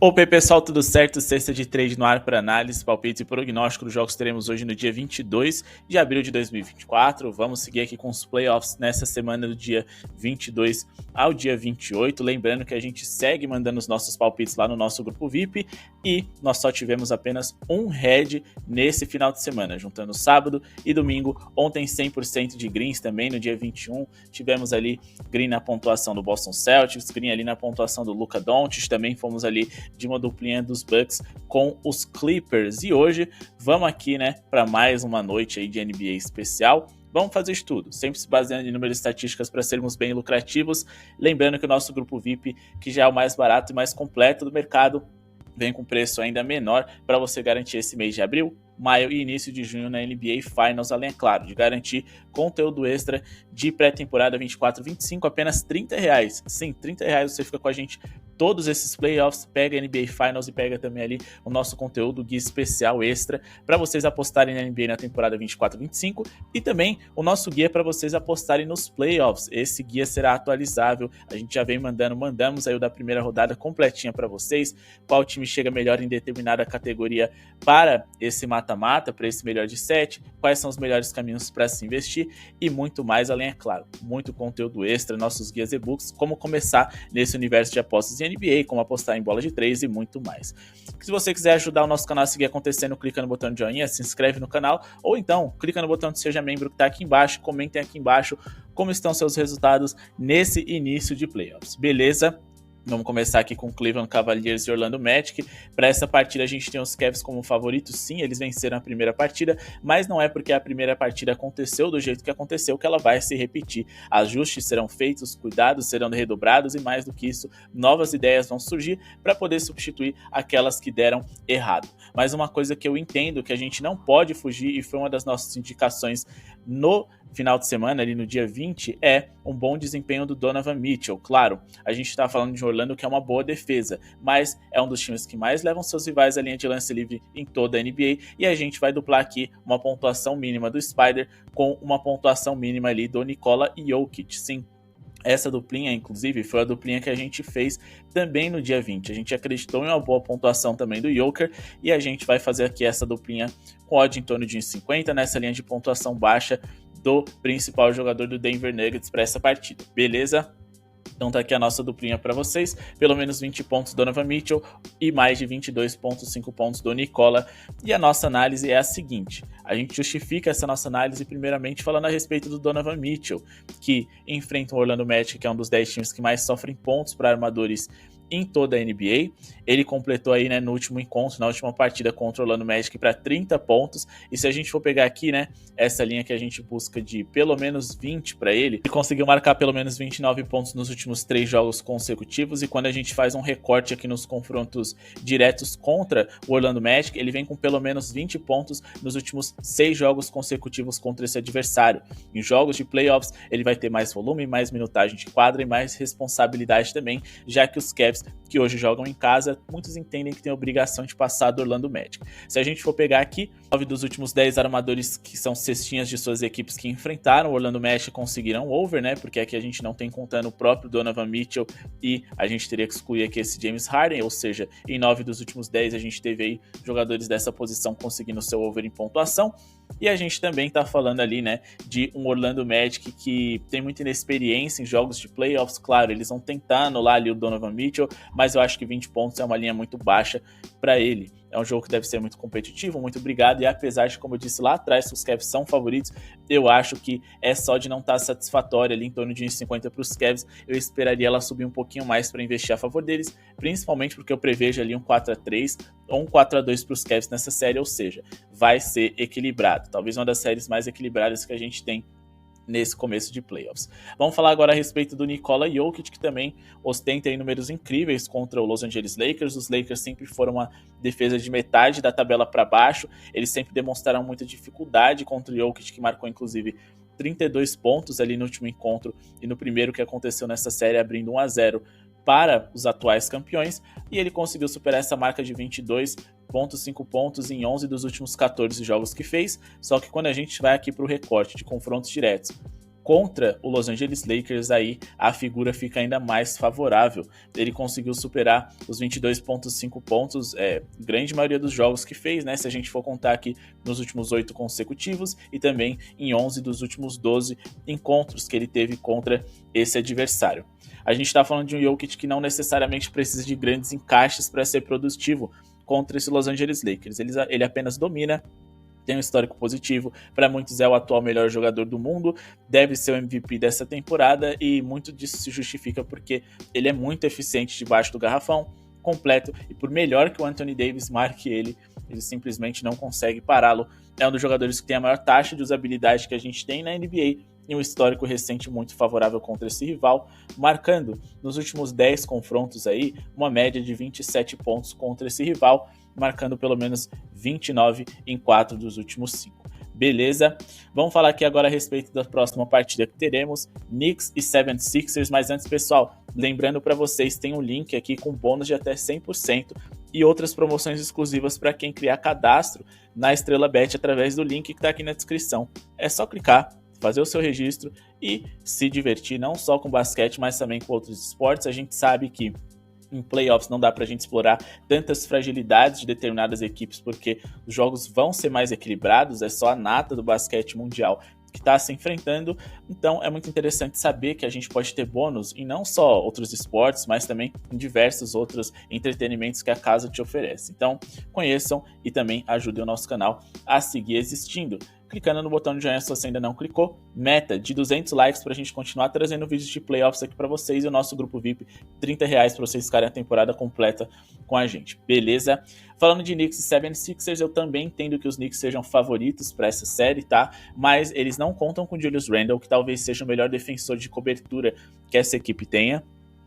Opa, aí, pessoal, tudo certo? Sexta de trade no ar para análise, palpite e prognóstico dos jogos que teremos hoje no dia 22 de abril de 2024. Vamos seguir aqui com os playoffs nessa semana do dia 22 ao dia 28. Lembrando que a gente segue mandando os nossos palpites lá no nosso grupo VIP e nós só tivemos apenas um head nesse final de semana, juntando sábado e domingo. Ontem 100% de greens também, no dia 21 tivemos ali green na pontuação do Boston Celtics, green ali na pontuação do Luka Doncic, também fomos ali de uma duplinha dos Bucks com os Clippers. E hoje vamos aqui, né, para mais uma noite aí de NBA especial. Vamos fazer de tudo, sempre se baseando em números e estatísticas para sermos bem lucrativos. Lembrando que o nosso grupo VIP, que já é o mais barato e mais completo do mercado, vem com preço ainda menor para você garantir esse mês de abril, maio e início de junho na NBA Finals, além, é claro, de garantir conteúdo extra de pré-temporada 24-25, apenas R$30. Sim, R$30 você fica com a gente todos esses playoffs, pega a NBA Finals e pega também ali o nosso conteúdo guia especial extra para vocês apostarem na NBA na temporada 24-25 e também o nosso guia para vocês apostarem nos playoffs. Esse guia será atualizável, a gente já vem mandamos aí o da primeira rodada completinha para vocês, qual time chega melhor em determinada categoria para esse mata-mata, para esse melhor de 7, quais são os melhores caminhos para se investir e muito mais, além, é claro, muito conteúdo extra, nossos guias e-books, como começar nesse universo de apostas em NBA, como apostar em bola de 3 e muito mais. Se você quiser ajudar o nosso canal a seguir acontecendo, clica no botão de joinha, se inscreve no canal, ou então clica no botão de seja membro que está aqui embaixo, comentem aqui embaixo como estão seus resultados nesse início de playoffs, beleza? Vamos começar aqui com Cleveland Cavaliers e Orlando Magic. Para essa partida a gente tem os Cavs como favoritos, sim, eles venceram a primeira partida, mas não é porque a primeira partida aconteceu do jeito que aconteceu que ela vai se repetir. Ajustes serão feitos, cuidados serão redobrados e, mais do que isso, novas ideias vão surgir para poder substituir aquelas que deram errado. Mas uma coisa que eu entendo que a gente não pode fugir, e foi uma das nossas indicações no final de semana, ali no dia 20, é um bom desempenho do Donovan Mitchell. Claro, a gente está falando de Orlando, que é uma boa defesa, mas é um dos times que mais levam seus rivais à linha de lance livre em toda a NBA, e a gente vai duplar aqui uma pontuação mínima do Spider com uma pontuação mínima ali do Nikola Jokic. Sim, essa duplinha, inclusive, foi a duplinha que a gente fez também no dia 20. A gente acreditou em uma boa pontuação também do Joker e a gente vai fazer aqui essa duplinha com odd em torno de 1,50 nessa linha de pontuação baixa do principal jogador do Denver Nuggets para essa partida, beleza? Então tá aqui a nossa duplinha para vocês, pelo menos 20 pontos do Donovan Mitchell e mais de 22,5 pontos do Nikola. E a nossa análise é a seguinte, a gente justifica essa nossa análise primeiramente falando a respeito do Donovan Mitchell, que enfrenta o Orlando Magic, que é um dos 10 times que mais sofrem pontos para armadores em toda a NBA. Ele completou aí, né, no último encontro, na última partida contra o Orlando Magic para 30 pontos, e se a gente for pegar aqui, né, essa linha que a gente busca de pelo menos 20 para ele conseguiu marcar pelo menos 29 pontos nos últimos 3 jogos consecutivos, e quando a gente faz um recorte aqui nos confrontos diretos contra o Orlando Magic, ele vem com pelo menos 20 pontos nos últimos 6 jogos consecutivos contra esse adversário. Em jogos de playoffs, ele vai ter mais volume, mais minutagem de quadra e mais responsabilidade também, já que os Cavs, que hoje jogam em casa, muitos entendem que tem a obrigação de passar do Orlando Magic. Se a gente for pegar aqui, 9 dos últimos 10 armadores que são cestinhas de suas equipes que enfrentaram o Orlando Magic conseguiram over, né? Porque aqui a gente não tem contando o próprio Donovan Mitchell e a gente teria que excluir aqui esse James Harden, ou seja, em 9 dos últimos 10 a gente teve aí jogadores dessa posição conseguindo seu over em pontuação. E a gente também tá falando ali, né, de um Orlando Magic que tem muita inexperiência em jogos de playoffs. Claro, eles vão tentando lá ali o Donovan Mitchell, mas eu acho que 20 pontos é uma linha muito baixa para ele. É um jogo que deve ser muito competitivo, muito brigado, e apesar de, como eu disse lá atrás, que os Cavs são favoritos, eu acho que é só de não estar satisfatória ali em torno de 1,50 para os Cavs. Eu esperaria ela subir um pouquinho mais para investir a favor deles, principalmente porque eu prevejo ali um 4-3 ou um 4-2 para os Cavs nessa série, ou seja, vai ser equilibrado. Talvez uma das séries mais equilibradas que a gente tem nesse começo de playoffs. Vamos falar agora a respeito do Nikola Jokic, que também ostenta aí números incríveis contra o Los Angeles Lakers. Os Lakers sempre foram uma defesa de metade da tabela para baixo, eles sempre demonstraram muita dificuldade contra o Jokic, que marcou inclusive 32 pontos ali no último encontro e no primeiro que aconteceu nessa série, abrindo 1-0 para os atuais campeões, e ele conseguiu superar essa marca de 22,5 pontos em 11 dos últimos 14 jogos que fez. Só que quando a gente vai aqui para o recorte de confrontos diretos Contra o Los Angeles Lakers, aí a figura fica ainda mais favorável. Ele conseguiu superar os 22,5 pontos, grande maioria dos jogos que fez, né? Se a gente for contar aqui nos últimos 8 consecutivos e também em 11 dos últimos 12 encontros que ele teve contra esse adversário. A gente está falando de um Jokic que não necessariamente precisa de grandes encaixes para ser produtivo contra esse Los Angeles Lakers. Ele apenas domina, tem um histórico positivo, para muitos é o atual melhor jogador do mundo, deve ser o MVP dessa temporada e muito disso se justifica porque ele é muito eficiente debaixo do garrafão, completo, e por melhor que o Anthony Davis marque ele simplesmente não consegue pará-lo. É um dos jogadores que tem a maior taxa de usabilidade que a gente tem na NBA e um histórico recente muito favorável contra esse rival, marcando nos últimos 10 confrontos aí uma média de 27 pontos contra esse rival, marcando pelo menos 29 em 4 dos últimos 5. Beleza? Vamos falar aqui agora a respeito da próxima partida que teremos, Knicks e 76ers, mas antes, pessoal, lembrando para vocês, tem um link aqui com bônus de até 100% e outras promoções exclusivas para quem criar cadastro na Estrela Bet através do link que está aqui na descrição. É só clicar, fazer o seu registro e se divertir não só com basquete, mas também com outros esportes. A gente sabe que em playoffs não dá pra gente explorar tantas fragilidades de determinadas equipes, porque os jogos vão ser mais equilibrados, é só a nata do basquete mundial que está se enfrentando, então é muito interessante saber que a gente pode ter bônus em não só outros esportes, mas também em diversos outros entretenimentos que a casa te oferece. Então conheçam e também ajudem o nosso canal a seguir existindo, clicando no botão de joinha se você ainda não clicou. Meta de 200 likes para a gente continuar trazendo vídeos de playoffs aqui para vocês e o nosso grupo VIP, R$30 para vocês ficarem a temporada completa com a gente, beleza? Falando de Knicks e 76ers, eu também entendo que os Knicks sejam favoritos para essa série, tá? Mas eles não contam com Julius Randle, que talvez seja o melhor defensor de cobertura que essa equipe tenha.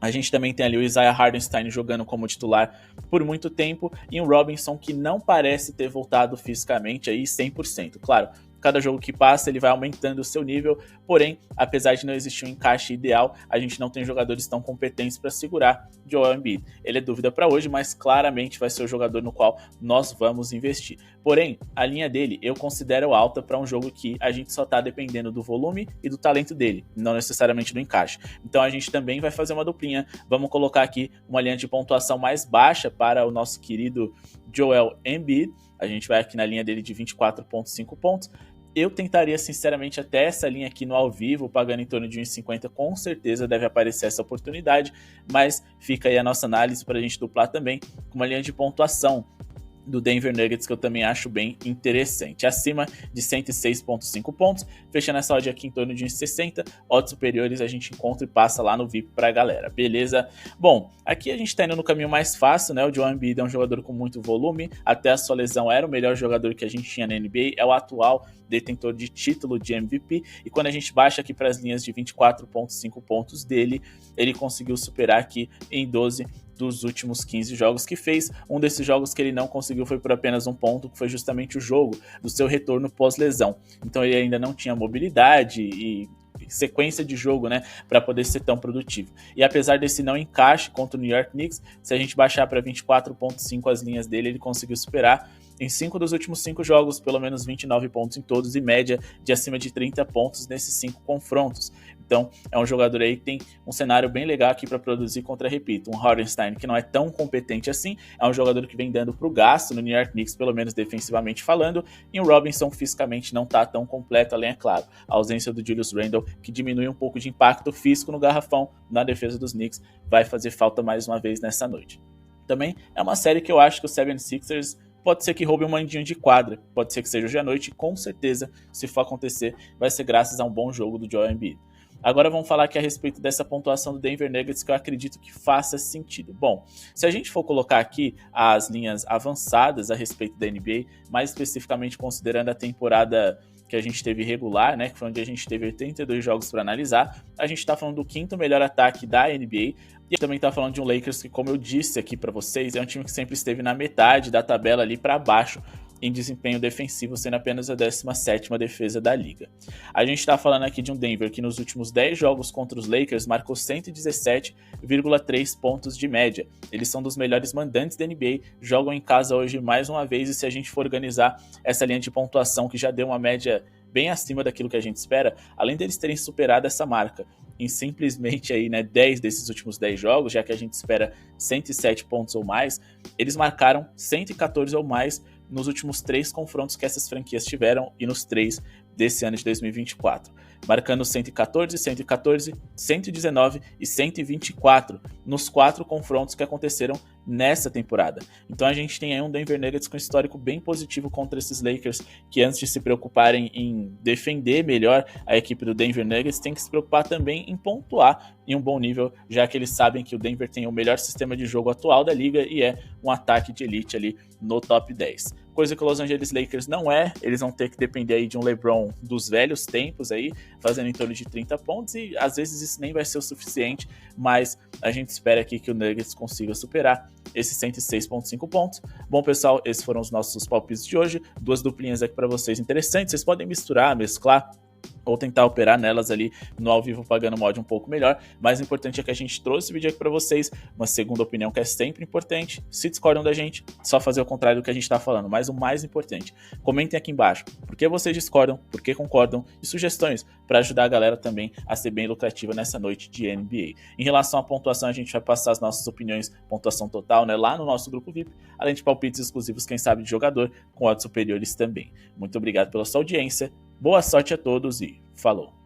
A gente também tem ali o Isaiah Hartenstein jogando como titular por muito tempo e um Robinson que não parece ter voltado fisicamente aí 100%. Claro, cada jogo que passa ele vai aumentando o seu nível, porém, apesar de não existir um encaixe ideal, a gente não tem jogadores tão competentes para segurar Joel Embiid. Ele é dúvida para hoje, mas claramente vai ser o jogador no qual nós vamos investir. Porém, a linha dele eu considero alta para um jogo que a gente só está dependendo do volume e do talento dele, não necessariamente do encaixe. Então a gente também vai fazer uma duplinha, vamos colocar aqui uma linha de pontuação mais baixa para o nosso querido Joel Embiid. A gente vai aqui na linha dele de 24,5 pontos. Eu tentaria, sinceramente, até essa linha aqui no ao vivo, pagando em torno de 1,50, com certeza deve aparecer essa oportunidade, mas fica aí a nossa análise para a gente duplar também com uma linha de pontuação do Denver Nuggets, que eu também acho bem interessante. Acima de 106,5 pontos, fechando essa odd aqui em torno de 1,60. Odds superiores a gente encontra e passa lá no VIP pra galera, beleza? Bom, aqui a gente tá indo no caminho mais fácil, né? O Joel Embiid é um jogador com muito volume, até a sua lesão era o melhor jogador que a gente tinha na NBA, é o atual detentor de título de MVP, e quando a gente baixa aqui para as linhas de 24,5 pontos dele, ele conseguiu superar aqui em 12 dos últimos 15 jogos que fez. Um desses jogos que ele não conseguiu foi por apenas um ponto, que foi justamente o jogo do seu retorno pós-lesão. Então ele ainda não tinha mobilidade e sequência de jogo, né, para poder ser tão produtivo. E apesar desse não encaixe contra o New York Knicks, se a gente baixar para 24,5 as linhas dele, ele conseguiu superar em 5 dos últimos 5 jogos, pelo menos 29 pontos em todos e média de acima de 30 pontos nesses 5 confrontos. Então, é um jogador aí que tem um cenário bem legal aqui para produzir contra, repito, um Hartenstein que não é tão competente assim, é um jogador que vem dando pro gasto no New York Knicks, pelo menos defensivamente falando, e o Robinson fisicamente não tá tão completo, além, é claro, a ausência do Julius Randle, que diminui um pouco de impacto físico no garrafão na defesa dos Knicks, vai fazer falta mais uma vez nessa noite. Também é uma série que eu acho que o 76ers pode ser que roube um mandinho de quadra, pode ser que seja hoje à noite, e com certeza, se for acontecer, vai ser graças a um bom jogo do Joel Embiid. Agora vamos falar aqui a respeito dessa pontuação do Denver Nuggets, que eu acredito que faça sentido. Bom, se a gente for colocar aqui as linhas avançadas a respeito da NBA, mais especificamente considerando a temporada que a gente teve regular, né, que foi onde a gente teve 82 jogos para analisar, a gente está falando do quinto melhor ataque da NBA, e a gente também está falando de um Lakers que, como eu disse aqui para vocês, é um time que sempre esteve na metade da tabela ali para baixo, em desempenho defensivo, sendo apenas a 17ª defesa da liga. A gente está falando aqui de um Denver que nos últimos 10 jogos contra os Lakers marcou 117,3 pontos de média. Eles são dos melhores mandantes da NBA, jogam em casa hoje mais uma vez, e se a gente for organizar essa linha de pontuação que já deu uma média bem acima daquilo que a gente espera, além deles terem superado essa marca em simplesmente aí, né, 10 desses últimos 10 jogos, já que a gente espera 107 pontos ou mais, eles marcaram 114 ou mais nos últimos 3 confrontos que essas franquias tiveram e nos 3 desse ano de 2024, marcando 114, 114, 119 e 124 nos 4 confrontos que aconteceram nessa temporada. Então a gente tem aí um Denver Nuggets com histórico bem positivo contra esses Lakers, que antes de se preocuparem em defender melhor a equipe do Denver Nuggets, tem que se preocupar também em pontuar em um bom nível, já que eles sabem que o Denver tem o melhor sistema de jogo atual da liga e é um ataque de elite ali no top 10. Coisa que o Los Angeles Lakers não é, eles vão ter que depender aí de um LeBron dos velhos tempos aí, fazendo em torno de 30 pontos, e às vezes isso nem vai ser o suficiente, mas a gente espera aqui que o Nuggets consiga superar esses 106,5 pontos. Bom, pessoal, esses foram os nossos palpites de hoje, 2 duplinhas aqui para vocês interessantes, vocês podem misturar, mesclar, ou tentar operar nelas ali no ao vivo pagando mod um pouco melhor, mas o importante é que a gente trouxe o vídeo aqui para vocês, uma segunda opinião que é sempre importante. Se discordam da gente, só fazer o contrário do que a gente está falando, mas o mais importante, comentem aqui embaixo por que vocês discordam, por que concordam e sugestões para ajudar a galera também a ser bem lucrativa nessa noite de NBA. Em relação à pontuação, a gente vai passar as nossas opiniões, pontuação total, né, lá no nosso grupo VIP, além de palpites exclusivos, quem sabe de jogador, com odds superiores também. Muito obrigado pela sua audiência, boa sorte a todos e falou!